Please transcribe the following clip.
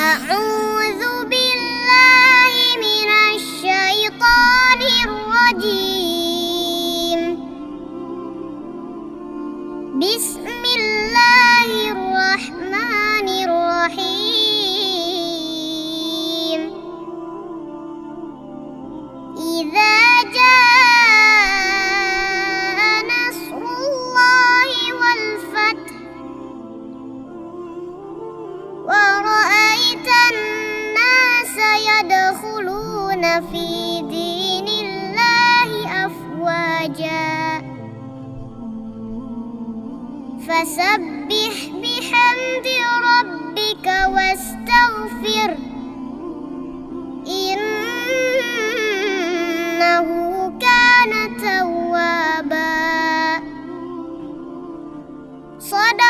أعوذ بالله من الشيطان الرجيم. بسم الله الرحمن الرحيم. إذا جاء نصر الله والفتح ورأيت الناس يدخلون في دين الله أفواجا فسبح بحمد ربك واستغفر إنه كان توابا. صدق